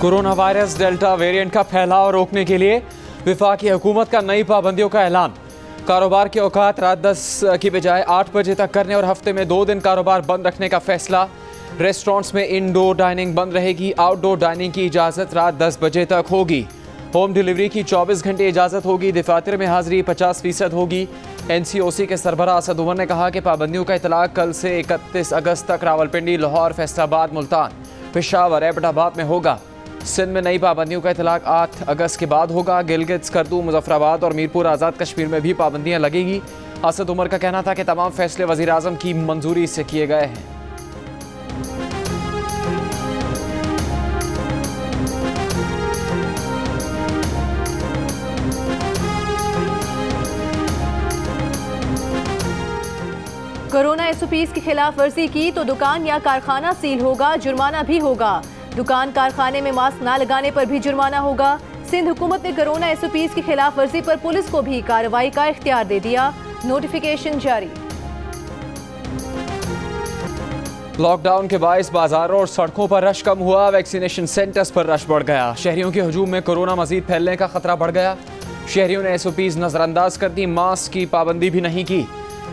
Corona virus delta variant का फैलाव रोकने के लिए वफाकी हुकूमत का नई पाबंदियों का ऐलान। कारोबार के औकात रात 10 की बजाय 8 बजे तक करने और हफ्ते में 2 दिन कारोबार बंद रखने का फैसला। रेस्टोरेंट्स में इनडोर डाइनिंग बंद रहेगी। आउटडोर डाइनिंग की इजाज़त रात 10 बजे तक होगी। होम डिलीवरी की 24 घंटे इजाज़त होगी। दफातर में हाजिरी 50% होगी। NCOC के सरबराह असद उमर ने कहा कि पाबंदियों का इतलाक कल से 31 अगस्त तक रावलपिंडी, लाहौर, फैसलाबाद, मुल्तान, पेशावर, एबटाबाद में होगा। सिंध में नई पाबंदियों का इतलाक 8 अगस्त के बाद होगा। गिलगित, स्कर्दू, मुजफ्फराबाद और मीरपुर आज़ाद कश्मीर में भी पाबंदियां लगेगी। असद उमर का कहना था कि तमाम फैसले वज़ीर आज़म की मंजूरी से किए गए हैं। कोरोना SOPs की खिलाफ वर्जी की तो दुकान या कारखाना सील होगा, जुर्माना भी होगा। दुकान कारखाने में मास्क ना लगाने पर भी जुर्माना होगा। सिंध हुकूमत ने कोरोना SOPs की खिलाफ वर्जी पर पुलिस को भी कार्रवाई का इख्तियार दे दिया। नोटिफिकेशन जारी। लॉकडाउन के बायस बाजारों और सड़कों पर रश कम हुआ। वैक्सीनेशन सेंटर्स पर रश बढ़ गया। शहरियों के हजूम में कोरोना मजीद फैलने का खतरा बढ़ गया। शहरियों ने SOPs नजरअंदाज कर दी। मास्क की पाबंदी भी नहीं की।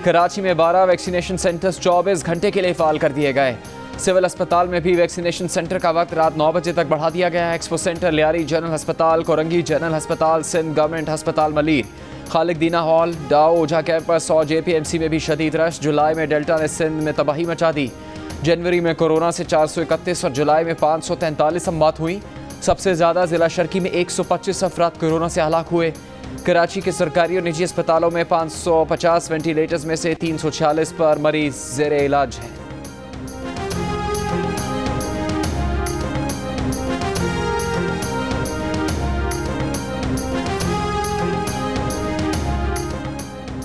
कराची में 12 वैक्सीनेशन सेंटर्स 24 घंटे के लिए फ़ाल कर दिए गए। सिविल अस्पताल में भी वैक्सीनेशन सेंटर का वक्त रात 9 बजे तक बढ़ा दिया गया है। एक्सपो सेंटर, लियारी जनरल अस्पताल, कोरंगी जनरल अस्पताल, सिंध गवर्नमेंट अस्पताल मलीर, खालिद दीना हॉल, डाओ ओझा कैंपस और JPMC में भी शदीद रश। जुलाई में डेल्टा ने सिंध में तबाही मचा दी। जनवरी में कोरोना से 431 और जुलाई में 543 अमवात हुई। सबसे ज़्यादा जिला शर्की में 125 अफराद कोरोना से हलाक हुए। कराची के सरकारी और निजी अस्पतालों में 550 वेंटिलेटर्स में से 346 पर मरीज ज़ेरे इलाज हैं।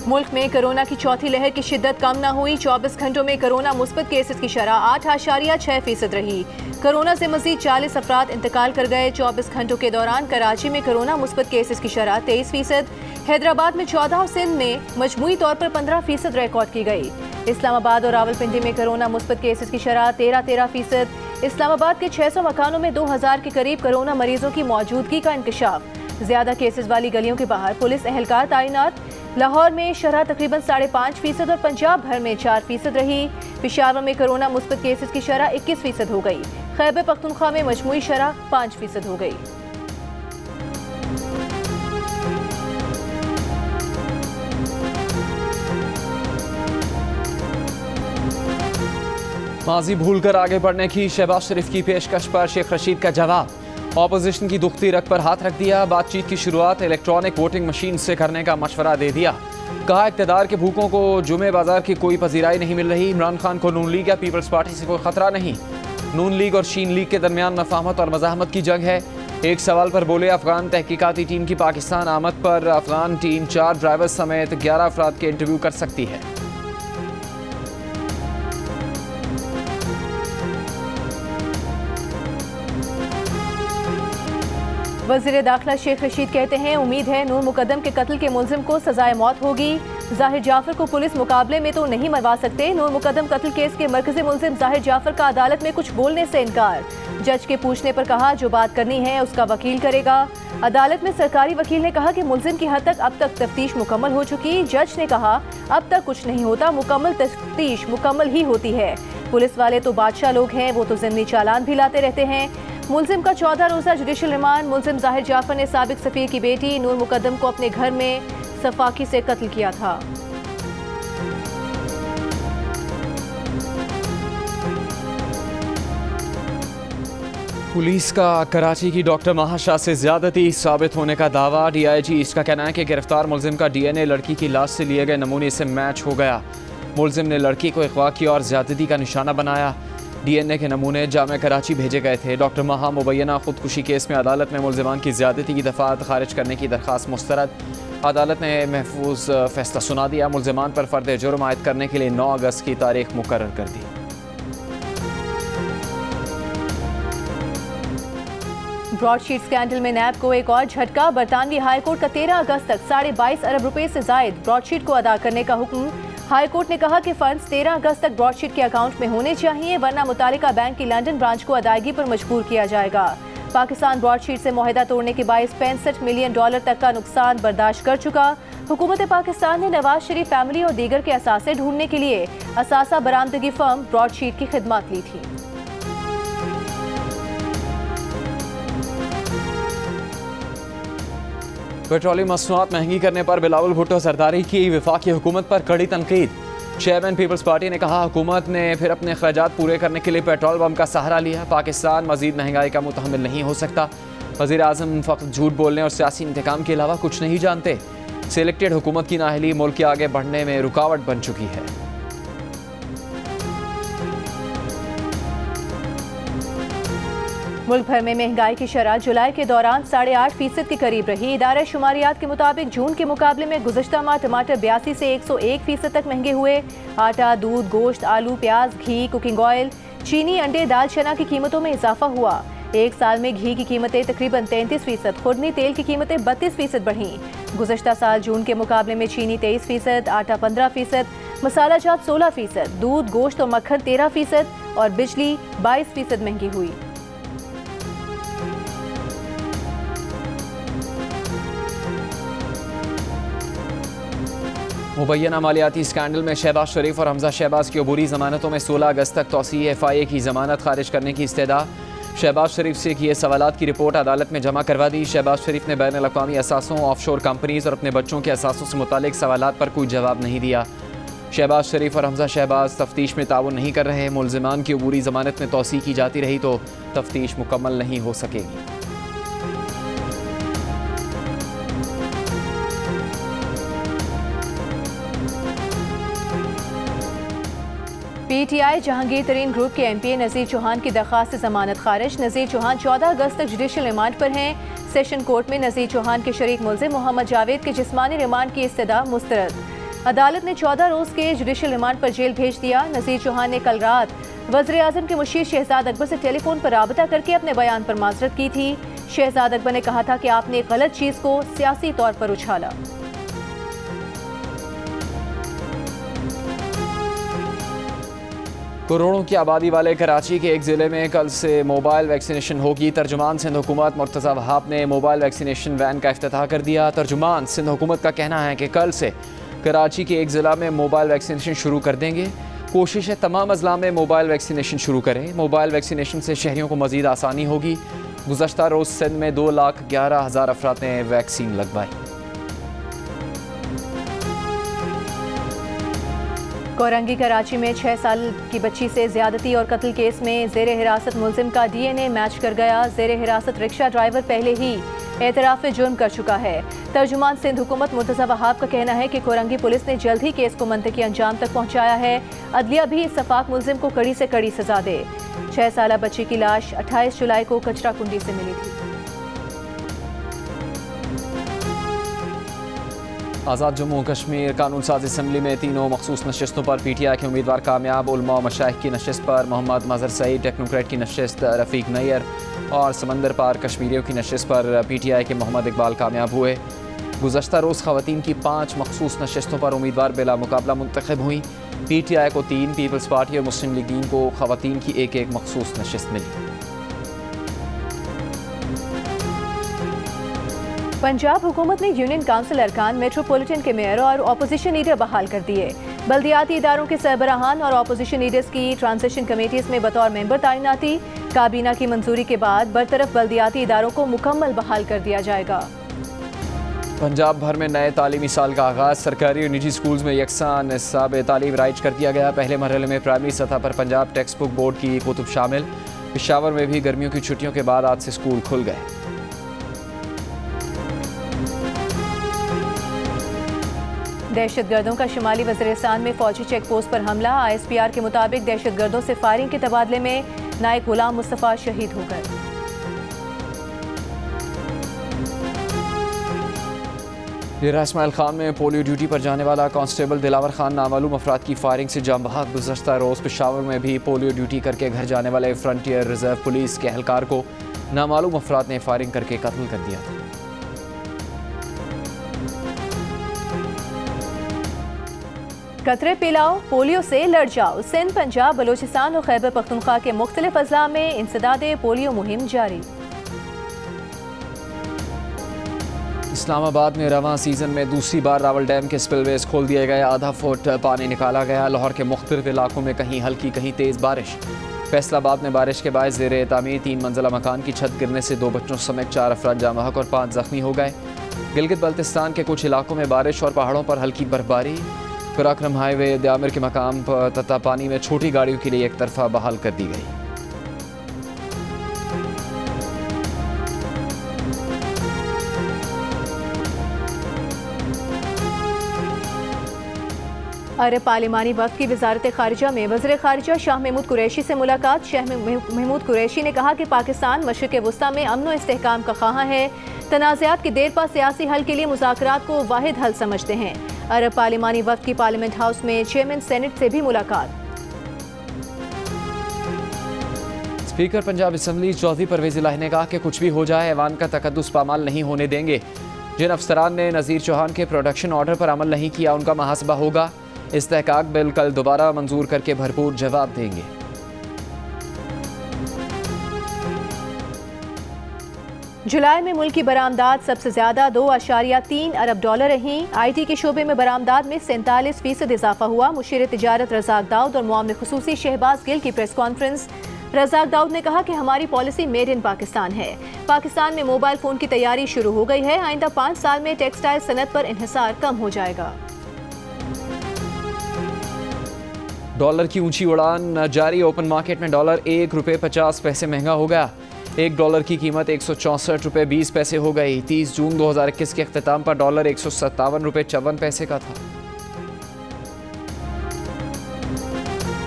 मुल्क में कोरोना की चौथी लहर की शिद्दत कम न हुई। 24 घंटों में कोरोना मुस्बत केसेस की शरह 8.6% रही। कोरोना से मजीद 40 अफराद इंतकाल कर गए। 24 घंटों के दौरान कराची में कोरोना मुस्बत केसेस की शरह 23%, हैदराबाद में 14 और सिंध में मजमूई तौर पर 15% रिकॉर्ड की गई। इस्लामाबाद और रावलपिंडी में कोरोना मुस्बत केसेस की शरह 13%। इस्लामाबाद के 600 मकानों में 2000 के करीब कोरोना मरीजों की मौजूदगी का इंकशाफ। ज्यादा केसेस वाली गलियों के बाहर पुलिस एहलकार तैनात। लाहौर में शरह तकरीबन 5.5% और पंजाब भर में 4% रही। पेशावर में कोरोना मुस्बत केसेस की शरह 21% हो गई। खैबर पख्तूनख्वा में मजमूई शरह 5% हो गई। माजी भूलकर आगे बढ़ने की शहबाज शरीफ की पेशकश पर शेख रशीद का जवाब। ऑपोजिशन की दुखती रग पर हाथ रख दिया। बातचीत की शुरुआत इलेक्ट्रॉनिक वोटिंग मशीन से करने का मशवरा दे दिया। कहा इक़्तिदार के भूखों को जुमे बाजार की कोई पजीराई नहीं मिल रही। इमरान खान को नून लीग या पीपल्स पार्टी से कोई खतरा नहीं। नून लीग और शीन लीग के दरमियान मफाहमत और मज़ाहमत की जंग है। एक सवाल पर बोले अफगान तहकीकाती टीम की पाकिस्तान आमद पर अफगान टीम 4 ड्राइवर्स समेत 11 अफराद के इंटरव्यू कर सकती है। वज़ीर दाखिला शेख रशीद कहते हैं उम्मीद है नूर मुकद्दम के कत्ल के मुलजिम को सजाए मौत होगी। जाहिर जाफर को पुलिस मुकाबले में तो नहीं मरवा सकते। नूर मुकद्दम कत्ल केस के मरकजी मुलजिम जाहिर जाफर का अदालत में कुछ बोलने से इनकार। जज के पूछने पर कहा जो बात करनी है उसका वकील करेगा। अदालत में सरकारी वकील ने कहा कि मुलजिम की हद तक अब तक तफ्तीश मुकम्मल हो चुकी। जज ने कहा अब तक कुछ नहीं होता, मुकम्मल तफ्तीश मुकम्मल ही होती है। पुलिस वाले तो बादशाह लोग हैं, वो तो ज़िमनी चालान भी लाते रहते हैं। मुलजिम का 14 रोज़ा जुडिशल रिमांड। मुलजिम जाहिर जाफर ने साबिक सफीर की बेटी नूर मुकद्दम को अपने घर में सफाकी से कत्ल किया था। पुलिस का कराची की डॉक्टर महाशाह से ज्यादती साबित होने का दावा। DIG ईस्ट का कहना है कि गिरफ्तार मुलजिम का DNA लड़की की लाश से लिए गए नमूने से मैच हो गया। मुलजिम ने लड़की को अगवा किया और ज्यादती का निशाना बनाया। DNA के नमूने जामे कराची भेजे गए थे। डॉक्टर महा मुबैना खुदकुशी केस में अदालत में मुलजिमान की ज्यादती की दफात खारिज करने की दरख्वास्त मुस्तरद। अदालत ने महफूज फैसला सुना दिया। मुलजिमान पर फर्द जुर्म आयद करने के लिए 9 अगस्त की तारीख मुकर्रर कर दी। ब्रॉडशीट स्कैंडल में नैब को एक और झटका। बरतानवी हाईकोर्ट का 13 अगस्त तक 22.5 अरब रुपए से जायद ब्रॉडशीट को अदा करने का हुक्म। हाईकोर्ट ने कहा कि फंड्स 13 अगस्त तक ब्रॉडशीट के अकाउंट में होने चाहिए, वरना मुतालिका बैंक की लंदन ब्रांच को अदायगी पर मजबूर किया जाएगा। पाकिस्तान ब्रॉडशीट से मुआहदा तोड़ने के बायस $65 मिलियन तक का नुकसान बर्दाश्त कर चुका। हुकूमत पाकिस्तान ने नवाज शरीफ फैमिली और दीगर के असासे ढूंढने के लिए असासा बरामदगी फर्म ब्रॉडशीट की खिदमत ली थी। पेट्रोलियम मसनूआत महंगी करने पर बिलावल भुट्टो सरदारी की वफाकी हुकूमत पर कड़ी तनकीद। चेयरमैन पीपल्स पार्टी ने कहा, हुकूमत ने फिर अपने अखराजात पूरे करने के लिए पेट्रोल बम का सहारा लिया। पाकिस्तान मजीद महंगाई का मुतहम्मिल नहीं हो सकता। वज़ीर आज़म फ़क़त झूठ बोलने और सियासी इंतकाम के अलावा कुछ नहीं जानते। सिलेक्टेड हुकूमत की नाअहली मुल्क के आगे बढ़ने में रुकावट बन चुकी है। मुल्क भर में महंगाई की शरह जुलाई के दौरान 8.5% के करीब रही। इदारा शुमारियात के मुताबिक जून के मुकाबले में गुज़श्ता माह टमाटर 82 से 101% तक महंगे हुए। आटा, दूध, गोश्त, आलू, प्याज, घी, कुकिंग ऑयल, चीनी, अंडे, दाल, चना की कीमतों में इजाफा हुआ। एक साल में घी की कीमतें तकरीबन 33%, खुर्दनी तेल की कीमतें 32% बढ़ीं। गुज़श्ता साल जून के मुकाबले में चीनी 23%, आटा 15%, मसाला जात 16%, दूध, गोश्त और मक्खन 13% और बिजली 22% महंगी हुई। मुबैना मालियाती स्कैंडल में शहबाज शरीफ और हमजा शहबाज की अबूरी जमानतों में 16 अगस्त तक तौसीह FIA की जमानत खारिज करने की इस्तदा। शहबाज शरीफ से किए सवालात की रिपोर्ट अदालत में जमा करवा दी। शहबाज शरीफ ने बैन अल-अक़वामी असासों, ऑफशोर कंपनीज और अपने बच्चों के असासों से मुतालिक सवालात पर कोई जवाब नहीं दिया। शहबाज शरीफ और हमजा शहबाज तफ्तीश में ताउन नहीं कर रहे। मुलजिमान की अबूरी जमानत में तौसीह की जाती रही तो तफ्तीश मुकम्मल नहीं हो सकेगी। PTI जहांगीर तरीन ग्रुप के MPA नज़ीर चौहान की दरख्वास्त जमानत खारिज। नज़ीर चौहान 14 अगस्त तक जुडिशल रिमांड पर हैं। सेशन कोर्ट में नज़ीर चौहान के शरीक मुल्ज़िम मोहम्मद जावेद के जिस्मानी रिमांड की इस्तदा मुस्तरद। अदालत ने 14 रोज़ के जुडिशल रिमांड पर जेल भेज दिया। नज़ीर चौहान ने कल रात वज़ीर आज़म के मुशीर शहजाद अकबर से टेलीफोन पर राबता करके अपने बयान पर माजरत की थी। शहजाद अकबर ने कहा था कि आपने एक गलत चीज़ को सियासी तौर पर उछाला। करोड़ों की आबादी वाले कराची के एक ज़िले में कल से मोबाइल वैक्सीनेशन होगी। तर्जुमान सिंध हुकूमत मुर्तज़ा वहाब ने मोबाइल वैक्सीनेशन वैन का इफ्तिताह कर दिया। तर्जुमान सिंध हुकूमत का कहना है कि कल से कराची के एक ज़िला में मोबाइल वैक्सीनेशन शुरू कर देंगे। कोशिश है तमाम अजला में मोबाइल वैक्सीनेशन शुरू करें। मोबाइल वैक्सीनेशन से शहरियों को मज़ीद आसानी होगी। गुज़श्ता रोज़ सिंध में 2,11,000 अफराद ने वैक्सीन लगवाई। कोरंगी कराची में 6 साल की बच्ची से ज्यादती और कत्ल केस में ज़ेरे हिरासत मुल्जिम का DNA मैच कर गया। ज़ेरे हिरासत रिक्शा ड्राइवर पहले ही एतराफ़ जुर्म कर चुका है। तर्जुमान सिंध हुकूमत मुर्तज़ा वहाब का कहना है कि कोरंगी पुलिस ने जल्द ही केस को मंतकी अंजाम तक पहुँचाया है। अदलिया भी इस सफाक मुल्जिम को कड़ी से कड़ी सजा दे। 6 साला बच्ची की लाश 28 जुलाई को कचरा कुंडी से मिली थी। आज़ाद जम्मू कश्मीर कानून साज असम्बली में तीनों मखसूस नशस्तों पर PTI के उम्मीदवार कामयाब। उलमा और मशाइख की नशस्त पर मोहम्मद मजहर सईद, टेक्नोक्रेट की नशस्त रफ़ीक नैयर और समंदर पार कश्मीरियों की नशस्त पर PTI के मोहम्मद इकबाल कामयाब हुए। गुज़श्ता रोज़ ख़वातीन की 5 मखसूस नशस्तों पर उम्मीदवार बिला मुकाबला मुंतखब हुई। PTI को 3, पीपल्स पार्टी और मुस्लिम लीग दीन को ख़वातीन की एक मखसूस नशस्त मिली। पंजाब हुकूमत ने यूनियन काउंसिल अरकान, मेट्रोपॉलिटन के मेयर और अपोजिशन लीडर बहाल कर दिए। बल्दियाती इदारों के सरबराहान और अपोजिशन लीडर्स की ट्रांजिशन कमेटीज में बतौर मेंबर तैनाती। काबीना की मंजूरी के बाद बरतरफ बल्दियाती इदारों को मुकम्मल बहाल कर दिया जाएगा। पंजाब भर में नए तालीमी साल का आगाज़। सरकारी और निजी स्कूल्स में यकसा निसाब तालीम राइज कर दिया गया। पहले मरहले में प्राइमरी सतह पर पंजाब टेक्स्ट बुक बोर्ड की कुतुब शामिल। पेशावर में भी गर्मियों की छुट्टियों के बाद आज से स्कूल खुल गए। दहशतगर्दों का शुमाली वज़ीरिस्तान में फौजी चेक पोस्ट पर हमला। ISPR के मुताबिक दहशतगर्दों से फायरिंग के तबादले में नायक गुलाम मुस्तफ़ा शहीद हो गए। डेरा इस्माइल खान में पोलियो ड्यूटी पर जाने वाला कांस्टेबल दिलावर खान नामालूम अफराद की फायरिंग से जाम बहक। गुज़श्ता रोज़ पेशावर में भी पोलियो ड्यूटी करके घर जाने वाले फ्रंटियर रिजर्व पुलिस के एहलकार को नामालूम अफराद ने फायरिंग करके कत्ल कर दिया था। कतरे पिलाओ, पोलियो से लड़ जाओ। सिंध, पंजाब, बलोचिस्तान और खैबर पख्तूनख्वा के मुख्तलिफ अजला में इंसदाद पोलियो मुहिम जारी। इस्लामाबाद में रवां सीज़न में दूसरी बार रावल डैम के स्पिलवेज खोल दिए गए। आधा फुट पानी निकाला गया। लाहौर के मुख्तलिफ इलाकों में कहीं हल्की कहीं तेज़ बारिश। फैसलाबाद में बारिश के बायस ज़ेरे तामीर 3 मंजिला मकान की छत गिरने से 2 बच्चों समेत 4 अफराद जाँ बहक और 5 जख्मी हो गए। गिलगित बल्तिस्तान के कुछ इलाकों में बारिश और पहाड़ों पर हल्की बर्फबारी। पराक्रम हाईवे द्यामिर के मकाम पर तत्तापानी में छोटी गाड़ियों के लिए एक तरफा बहाल कर दी गई। अरब पार्लिमानी वफ़द की वज़ारत ख़ारिजा में वज़ीर ख़ारिजा शाह महमूद कुरैशी से मुलाकात। शाह महमूद कुरैशी ने कहा कि पाकिस्तान मशरिक़ वस्ता में अमन व इस्तेहकाम का ख़्वाह है। तनाज़ात के देर पा सियासी हल के लिए मुज़ाकरात को वाहिद हल समझते हैं। अरब पार्लिमानी वफ़द की पार्लियामेंट हाउस में चेयरमैन सेनेट से भी मुलाकात। स्पीकर पंजाब असम्बली चौधरी परवेज़ इलाही ने कहा कि कुछ भी हो जाए ऐवान का तकद्दुस पामाल नहीं होने देंगे। जिन अफसरान ने नज़ीर चौहान के प्रोडक्शन ऑर्डर पर अमल नहीं किया उनका मुहासबा होगा। इस्तेहकाक बिल कल दोबारा मंजूर करके भरपूर जवाब देंगे। जुलाई में मुल्क की बरामदात सबसे ज्यादा $2.3 अरब रही। IT के शोबे में बरामदात में 47% इजाफा हुआ। मुशीर तिजारत रज़ाक दाऊद और मुआविन खुसूसी शहबाज गिल की प्रेस कॉन्फ्रेंस। रज़ाक दाऊद ने कहा कि हमारी पॉलिसी मेड इन पाकिस्तान है। पाकिस्तान में मोबाइल फोन की तैयारी शुरू हो गई है। आइंदा 5 साल में टेक्सटाइल सनत पर इन्हिसार कम हो जाएगा। डॉलर की ऊंची उड़ान जारी। ओपन मार्केट में डॉलर $1.50 महंगा हो गया। $1 की कीमत $164.20 हो गई। 30 जून 2021 के अख्ताम पर डॉलर $157.54 का था।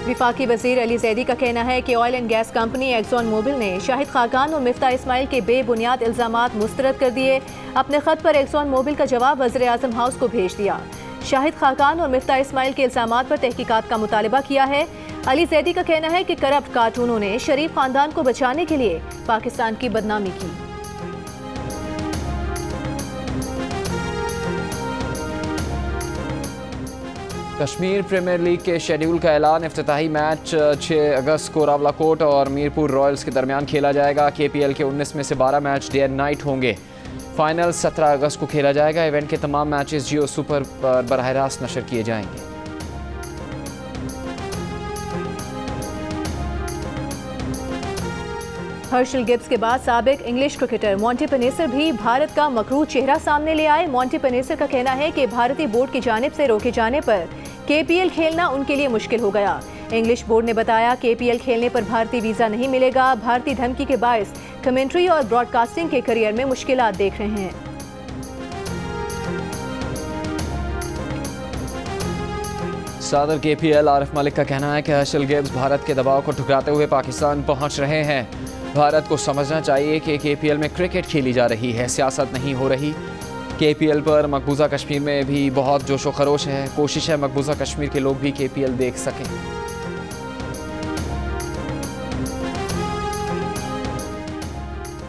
विफाकी वजीर अली जैदी का कहना है कि oil and gas company Exxon Mobil ने शाहिद खाकान और मिफ्ता इस्माइल के बेबुनियाद इल्जामात मुस्तरद कर दिए। अपने खत पर एक्सॉन मोबिल का जवाब वज़ीर आज़म हाउस को भेज दिया। शाहिद खाकान और मिफ्ता इस्माइल के इल्जामात पर तहकीकात का मुतालबा किया है। अली जैदी का कहना है कि करप्ट कार्टूनों ने शरीफ खानदान को बचाने के लिए पाकिस्तान की बदनामी की। कश्मीर प्रीमियर लीग के शेड्यूल का ऐलान। इफ्तिताही मैच 6 अगस्त को रावलाकोट और मीरपुर रॉयल्स के दरमियान खेला जाएगा। KPL के 19 में से 12 मैच डे एंड नाइट होंगे। फाइनल 17 अगस्त को खेला जाएगा। इवेंट के तमाम मैचेस जियो सुपर पर बराह रास्त नशर किए जाएंगे। हर्षल गिब्स के बाद साबिक इंग्लिश क्रिकेटर मॉन्टी पेनेसर भी भारत का मकरूह चेहरा सामने ले आए। मॉन्टी पेनेसर का कहना है कि भारतीय बोर्ड की जानिब से रोके जाने पर KPL खेलना उनके लिए मुश्किल हो गया। इंग्लिश बोर्ड ने बताया KPL खेलने पर भारतीय वीजा नहीं मिलेगा। भारतीय धमकी के बायस कमेंट्री और ब्रॉडकास्टिंग के करियर में मुश्किलात देख रहे हैं। सदर KPL आरिफ मलिक का कहना है कि हर्षल गिब्स भारत के दबाव को ठुकराते हुए पाकिस्तान पहुंच रहे हैं। भारत को समझना चाहिए कि KPL में क्रिकेट खेली जा रही है, सियासत नहीं हो रही। KPL पर मकबूजा कश्मीर में भी बहुत जोशो खरोश है। कोशिश है मकबूजा कश्मीर के लोग भी KPL देख सकें।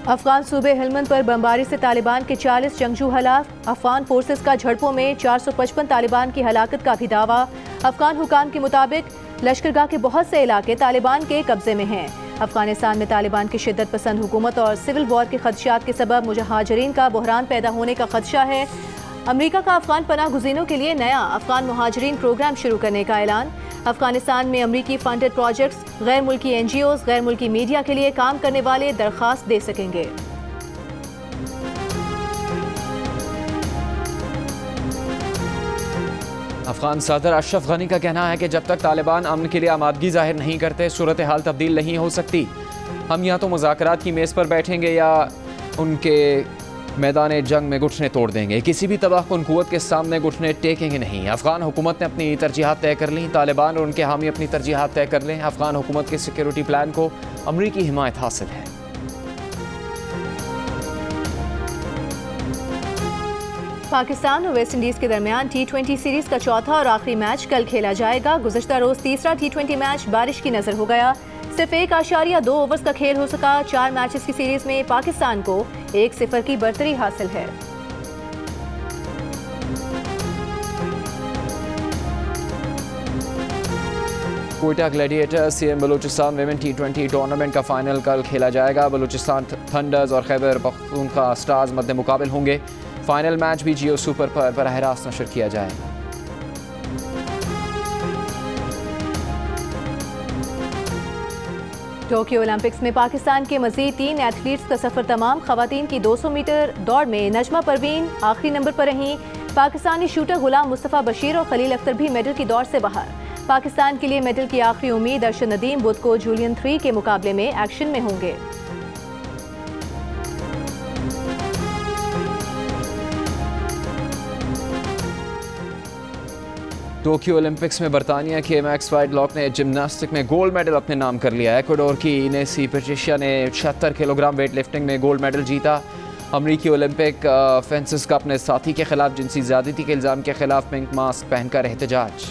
अफगान सूबे हेलमंद पर बमबारी से तालिबान के 40 जंगजू हलाक। अफगान फोर्सेस का झड़पों में 455 तालिबान की हलाकत का भी दावा। अफगान हुकाम के मुताबिक लश्करगाह के बहुत से इलाके तालिबान के कब्जे में हैं। अफगानिस्तान में तालिबान की शिद्दत पसंद हुकूमत और सिविल वॉर के खदशात के सबब मुहाजिरीन का बहरान पैदा होने का खदशा है। अमरीका का अफगान पनाह गुज़ीनों के लिए नया अफगान मुहाजिरीन प्रोग्राम शुरू करने का ऐलान। अफगानिस्तान में अमरीकी फंडेड प्रोजेक्ट्स, गैर मुल्की NGOs, गैर मुल्की मीडिया के लिए काम करने वाले दरख्वास्त दे सकेंगे। अफगान सदर अशरफ गनी का कहना है कि जब तक तालिबान अमन के लिए आमादगी जाहिर नहीं करते सूरत हाल तब्दील नहीं हो सकती। हम या तो मुज़ाकरात की मेज़ पर बैठेंगे या उनके मैदान जंग में घुटने तोड़ देंगे। किसी भी तबाहकुन कुव्वत के सामने घुटने टेकेंगे नहीं। अफगान हुकूमत ने अपनी तरजीहात तय कर ली। तालिबान और उनके हामी अपनी तरजीहात तय कर लें। अफगान हुकूमत के सिक्योरिटी प्लान को अमरीकी हिमायत हासिल है। पाकिस्तान और वेस्ट इंडीज के दरमियान T20 सीरीज का चौथा और आखिरी मैच कल खेला जाएगा। गुज़श्ता रोज तीसरा T20 मैच बारिश की नजर हो गया। सिर्फ 1.2 ओवर्स का खेल हो सका। 4 मैचेस की सीरीज में पाकिस्तान को 1-0 की बर्तरी हासिल है। Quetta gladiator CM Balochistan women T20 tournament का फाइनल कल खेला जाएगा। बलूचिस्तान थंडर्स और खैबर पख्तूनख्वा स्टार्स मध्य मुकाबिल होंगे। फाइनल मैच भी जियो सुपर पर बराह रास्त नशर किया जाएगा। टोक्यो ओलंपिक्स में पाकिस्तान के मजीद 3 एथलीट्स का सफर तमाम। खवातीन की 200 मीटर दौड़ में नजमा परवीन आखिरी नंबर पर रहीं। पाकिस्तानी शूटर गुलाम मुस्तफ़ा बशीर और खलील अख्तर भी मेडल की दौड़ से बाहर। पाकिस्तान के लिए मेडल की आखिरी उम्मीद अर्शद नदीम बुध को जूलियन 3 के मुकाबले में एक्शन में होंगे। टोक्यो ओलंपिक्स में बरतानिया के मैक्स वाइडलॉक ने जिम्नास्टिक में गोल्ड मेडल अपने नाम कर लिया। इक्वाडोर की इनेसी पेट्रिशिया ने 76 किलोग्राम वेट लिफ्टिंग में गोल्ड मेडल जीता। अमरीकी ओलंपिक फेंसिस का अपने साथी के खिलाफ जिनसी ज़्यादती के इल्ज़ाम के खिलाफ पिंक मास्क पहनकर एहतजाज।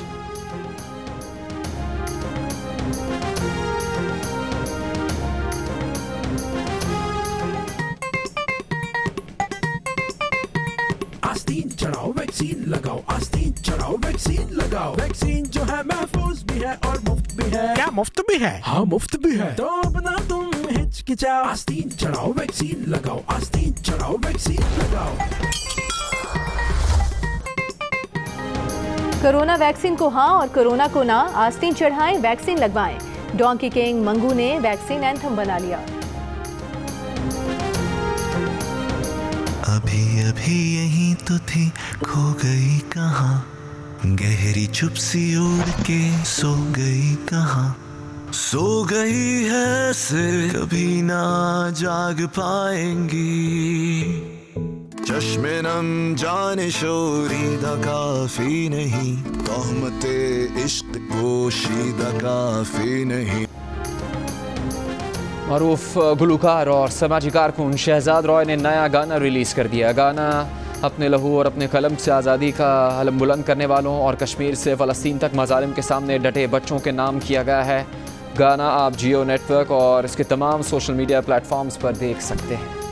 आस्तीन चढ़ाओ वैक्सीन लगाओ, आस्तीन चढ़ाओ वैक्सीन लगाओ। वैक्सीन जो है महफूज भी है और मुफ्त भी है। क्या मुफ्त भी है? हाँ मुफ्त भी है। तो अब ना तुम हिचकिचाओ, आस्तीन चढ़ाओ वैक्सीन लगाओ, आस्तीन चढ़ाओ वैक्सीन लगाओ। कोरोना वैक्सीन को हाँ और कोरोना को ना, आस्तीन चढ़ाएं वैक्सीन लगवाएं। डोंकी किंग मंगू ने वैक्सीन एंथम बना लिया। अभी अभी यहीं तो थी, खो गई कहाँ, गहरी चुप सी उड़ के सो गई कहाँ, सो गई है ऐसे कभी ना जाग पाएंगी, चश्मे नम जाने शोरीदा काफी नहीं, तोहमते इश्क पोशीदा काफी नहीं। मरूफ गुलकार और समाजी कारकुन शहजाद रॉय ने नया गाना रिलीज़ कर दिया। गाना अपने लहू और अपने कलम से आज़ादी का हलम बुलंद करने वालों और कश्मीर से फ़लस्तीन तक मज़ालिम के सामने डटे बच्चों के नाम किया गया है। गाना आप जियो नेटवर्क और इसके तमाम सोशल मीडिया प्लेटफॉर्म्स पर देख सकते हैं।